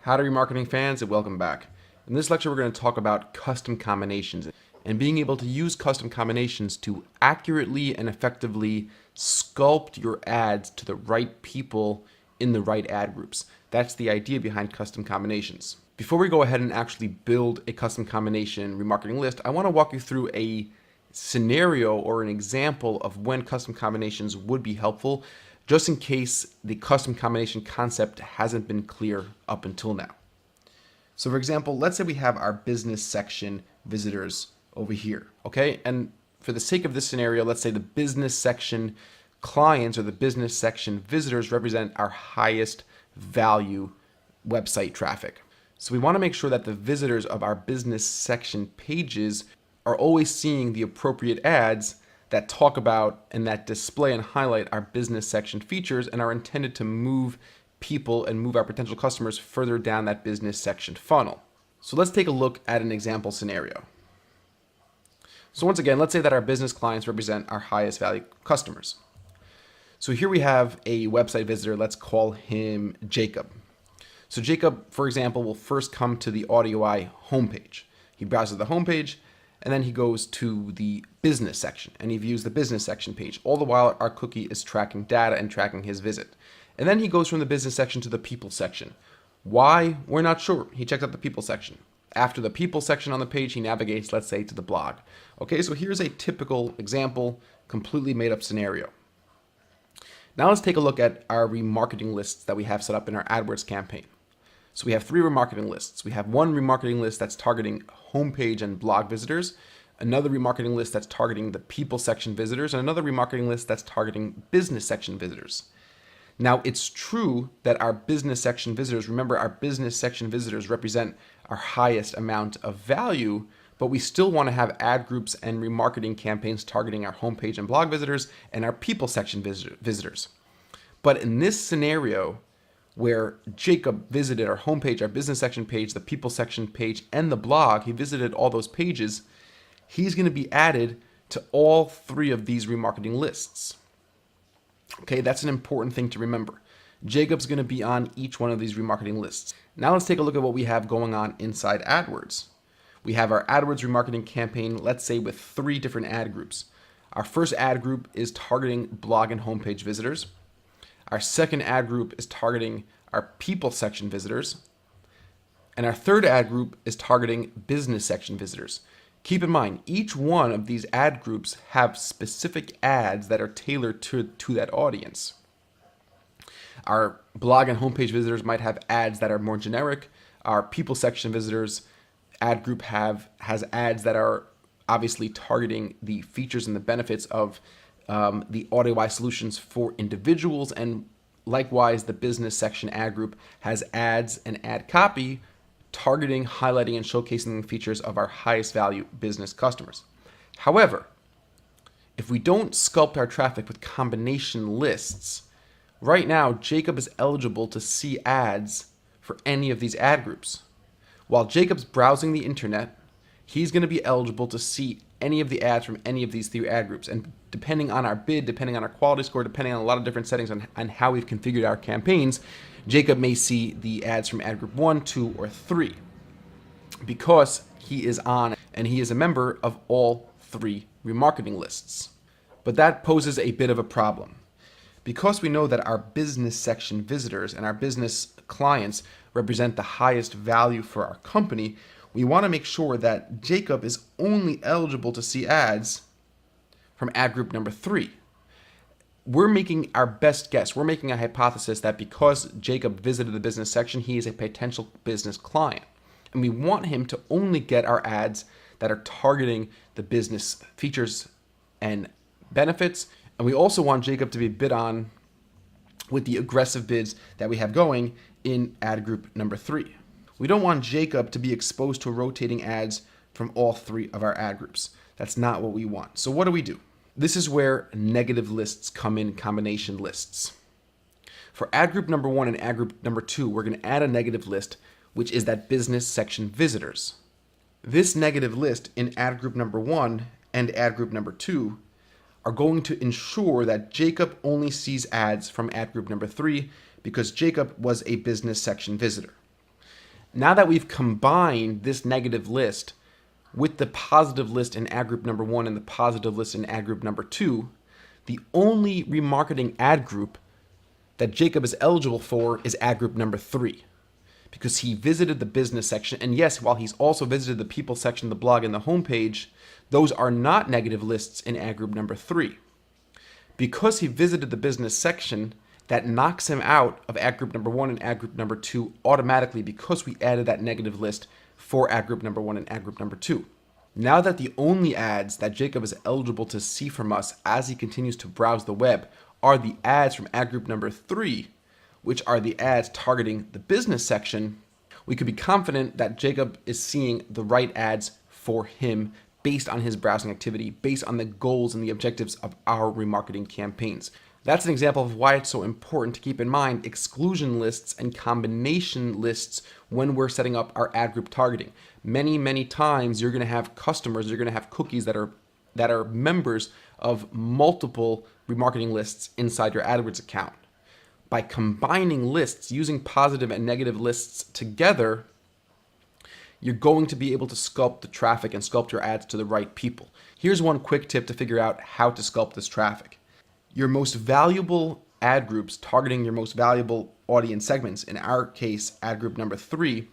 Howdy remarketing fans, and welcome back. In this lecture we're going to talk about custom combinations and being able to use custom combinations to accurately and effectively sculpt your ads to the right people in the right ad groups. That's the idea behind custom combinations. Before we go ahead and actually build a custom combination remarketing list, I want to walk you through a scenario or an example of when custom combinations would be helpful, just in case the custom combination concept hasn't been clear up until now. So for example, let's say we have our business section visitors over here, okay? And for the sake of this scenario, let's say the business section clients or the business section visitors represent our highest value website traffic. So we want to make sure that the visitors of our business section pages are always seeing the appropriate ads that talk about and that display and highlight our business section features and are intended to move people and move our potential customers further down that business section funnel. So let's take a look at an example scenario. So once again, let's say that our business clients represent our highest value customers. So here we have a website visitor, let's call him Jacob. So Jacob, for example, will first come to the AudioEye homepage. He browses the homepage, and then he goes to the business section and he views the business section page. All the while our cookie is tracking data and tracking his visit. And then he goes from the business section to the people section. Why? We're not sure. He checks out the people section. After the people section on the page, he navigates, let's say, to the blog. Okay, so here's a typical example, completely made up scenario. Now let's take a look at our remarketing lists that we have set up in our AdWords campaign. So we have three remarketing lists. We have one remarketing list that's targeting homepage and blog visitors, another remarketing list that's targeting the people section visitors, and another remarketing list that's targeting business section visitors. Now it's true that our business section visitors, remember our business section visitors represent our highest amount of value, but we still want to have ad groups and remarketing campaigns targeting our homepage and blog visitors and our people section visitors. But in this scenario, where Jacob visited our homepage, our business section page, the people section page, and the blog, he visited all those pages, he's going to be added to all three of these remarketing lists. Okay, that's an important thing to remember. Jacob's going to be on each one of these remarketing lists. Now let's take a look at what we have going on inside AdWords. We have our AdWords remarketing campaign, let's say with three different ad groups. Our first ad group is targeting blog and homepage visitors. Our second ad group is targeting our people section visitors. And our third ad group is targeting business section visitors. Keep in mind, each one of these ad groups have specific ads that are tailored to that audience. Our blog and homepage visitors might have ads that are more generic. Our people section visitors ad group has ads that are obviously targeting the features and the benefits of the AudioEye solutions for individuals, and likewise the business section ad group has ads and ad copy targeting, highlighting, and showcasing the features of our highest value business customers. However, if we don't sculpt our traffic with combination lists, right now Jacob is eligible to see ads for any of these ad groups. While Jacob's browsing the internet, he's going to be eligible to see any of the ads from any of these three ad groups. And depending on our bid, depending on our quality score, depending on a lot of different settings on how we've configured our campaigns, Jacob may see the ads from ad group 1, 2, or 3 because he is on and he is a member of all three remarketing lists. But that poses a bit of a problem. Because we know that our business section visitors and our business clients represent the highest value for our company, we want to make sure that Jacob is only eligible to see ads from ad group number 3. We're making our best guess. We're making a hypothesis that because Jacob visited the business section, he is a potential business client. And we want him to only get our ads that are targeting the business features and benefits. And we also want Jacob to be bid on with the aggressive bids that we have going in ad group number 3. We don't want Jacob to be exposed to rotating ads from all three of our ad groups. That's not what we want. So what do? This is where negative lists come in, combination lists. For ad group number 1 and ad group number 2, we're going to add a negative list, which is that business section visitors. This negative list in ad group number 1 and ad group number 2 are going to ensure that Jacob only sees ads from ad group number 3 because Jacob was a business section visitor. Now that we've combined this negative list with the positive list in ad group number 1 and the positive list in ad group number 2, the only remarketing ad group that Jacob is eligible for is ad group number 3, because he visited the business section. And yes, while he's also visited the people section, the blog, and the homepage, those are not negative lists in ad group number 3. Because he visited the business section, that knocks him out of ad group number 1 and ad group number 2 automatically, because we added that negative list for ad group number 1 and ad group number 2. Now that the only ads that Jacob is eligible to see from us as he continues to browse the web are the ads from ad group number 3, which are the ads targeting the business section, we could be confident that Jacob is seeing the right ads for him based on his browsing activity, based on the goals and the objectives of our remarketing campaigns. That's an example of why it's so important to keep in mind exclusion lists and combination lists when we're setting up our ad group targeting. Many times you're going to have customers, you're going to have cookies that are members of multiple remarketing lists inside your AdWords account. By combining lists, using positive and negative lists together, you're going to be able to sculpt the traffic and sculpt your ads to the right people. Here's one quick tip to figure out how to sculpt this traffic. Your most valuable ad groups targeting your most valuable audience segments, in our case, ad group number 3,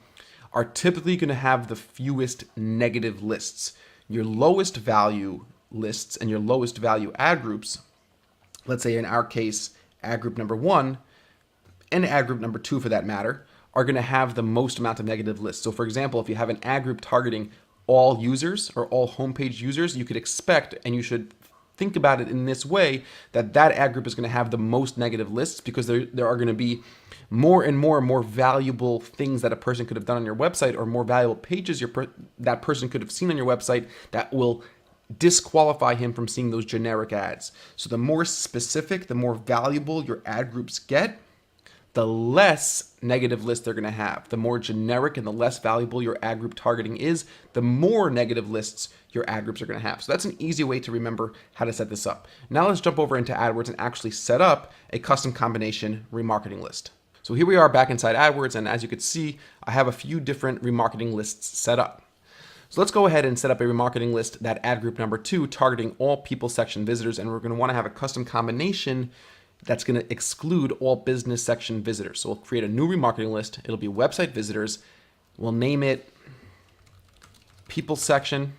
are typically going to have the fewest negative lists. Your lowest value lists and your lowest value ad groups, let's say in our case, ad group number 1 and ad group number 2 for that matter, are going to have the most amount of negative lists. So for example, if you have an ad group targeting all users or all homepage users, you could expect, and you should think about it in this way, that ad group is going to have the most negative lists, because there are going to be more and more valuable things that a person could have done on your website, or more valuable pages that person could have seen on your website that will disqualify him from seeing those generic ads. So the more specific, the more valuable your ad groups get, the less negative lists they're going to have. The more generic and the less valuable your ad group targeting is, the more negative lists your ad groups are going to have. So that's an easy way to remember how to set this up. Now let's jump over into AdWords and actually set up a custom combination remarketing list. So here we are back inside AdWords, and as you can see, I have a few different remarketing lists set up. So let's go ahead and set up a remarketing list, that ad group number 2, targeting all people section visitors, and we're going to want to have a custom combination that's going to exclude all business section visitors. So we'll create a new remarketing list. It'll be website visitors. We'll name it people section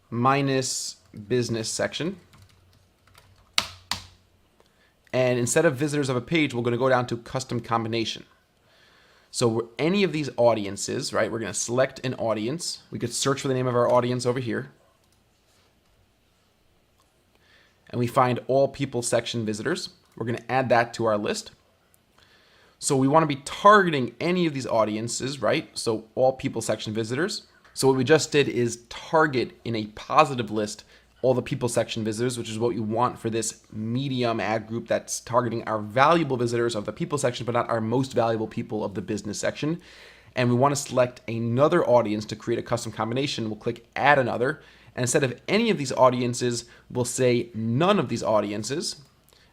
minus business section. And instead of visitors of a page, we're going to go down to custom combination. So any of these audiences, right, we're going to select an audience. We could search for the name of our audience over here. And we find all people section visitors. We're going to add that to our list. So we want to be targeting any of these audiences, right? So all people section visitors. So what we just did is target in a positive list all the people section visitors, which is what you want for this medium ad group that's targeting our valuable visitors of the people section, but not our most valuable people of the business section. And we want to select another audience to create a custom combination. We'll click add another. And instead of any of these audiences, we'll say none of these audiences,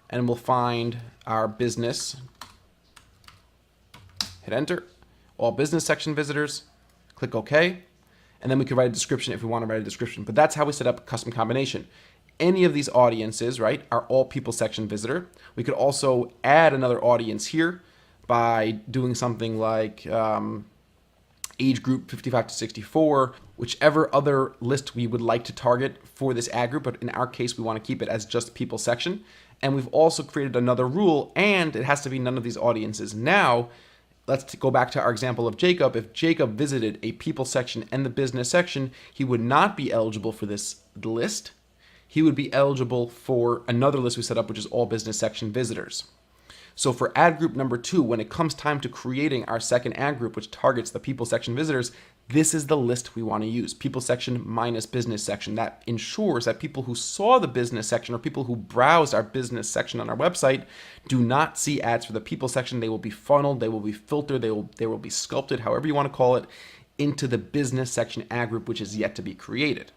and we'll find our business, hit enter, all business section visitors, click OK, and then we can write a description if we want to write a description. But that's how we set up a custom combination. Any of these audiences, right, are all people section visitor. We could also add another audience here by doing something like age group 55 to 64, whichever other list we would like to target for this ad group, but in our case, we want to keep it as just people section. And we've also created another rule, and it has to be none of these audiences. Now, let's go back to our example of Jacob. If Jacob visited a people section and the business section, he would not be eligible for this list. He would be eligible for another list we set up, which is all business section visitors. So for ad group number 2, when it comes time to creating our second ad group, which targets the people section visitors, this is the list we want to use, people section minus business section. That ensures that people who saw the business section or people who browsed our business section on our website do not see ads for the people section. They will be funneled, they will be filtered, they will be sculpted, however you want to call it, into the business section ad group, which is yet to be created.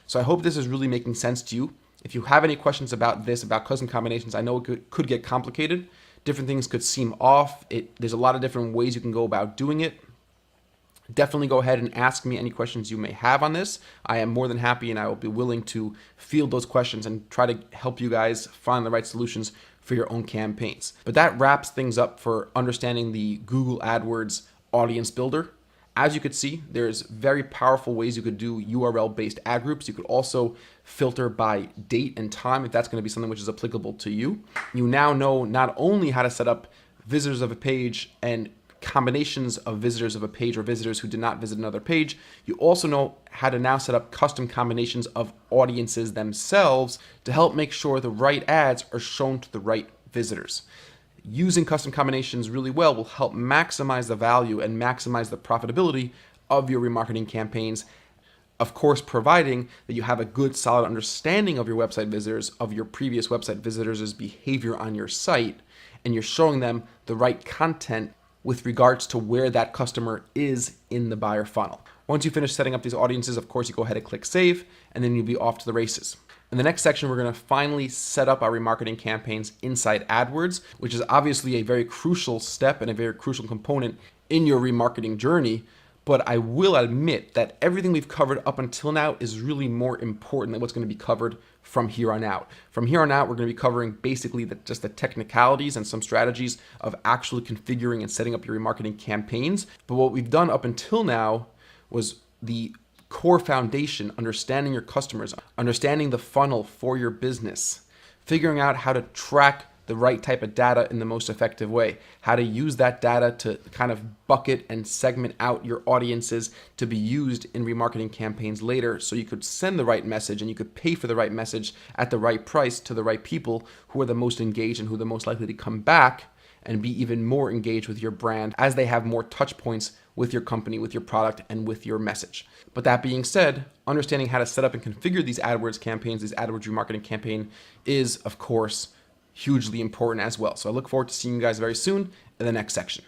So I hope this is really making sense to you. If you have any questions about this, about custom combinations, I know it could get complicated. Different things could seem off. There's a lot of different ways you can go about doing it. Definitely go ahead and ask me any questions you may have on this. I am more than happy and I will be willing to field those questions and try to help you guys find the right solutions for your own campaigns. But that wraps things up for understanding the Google AdWords Audience Builder. As you could see, there's very powerful ways you could do URL-based ad groups. You could also filter by date and time if that's going to be something which is applicable to you. You now know not only how to set up visitors of a page and combinations of visitors of a page or visitors who did not visit another page, you also know how to now set up custom combinations of audiences themselves to help make sure the right ads are shown to the right visitors. Using custom combinations really well will help maximize the value and maximize the profitability of your remarketing campaigns. Of course, providing that you have a good, solid understanding of your website visitors, of your previous website visitors' behavior on your site, and you're showing them the right content with regards to where that customer is in the buyer funnel. Once you finish setting up these audiences, of course, you go ahead and click save, and then you'll be off to the races. In the next section, we're going to finally set up our remarketing campaigns inside AdWords, which is obviously a very crucial step and a very crucial component in your remarketing journey. But I will admit that everything we've covered up until now is really more important than what's going to be covered from here on out. From here on out, we're going to be covering basically just the technicalities and some strategies of actually configuring and setting up your remarketing campaigns. But what we've done up until now was the core foundation, understanding your customers, understanding the funnel for your business, figuring out how to track the right type of data in the most effective way, how to use that data to kind of bucket and segment out your audiences to be used in remarketing campaigns later so you could send the right message and you could pay for the right message at the right price to the right people who are the most engaged and who are the most likely to come back and be even more engaged with your brand as they have more touch points with your company, with your product, and with your message. But that being said, understanding how to set up and configure these AdWords campaigns, these AdWords remarketing campaign is, of course, hugely important as well. So I look forward to seeing you guys very soon in the next section.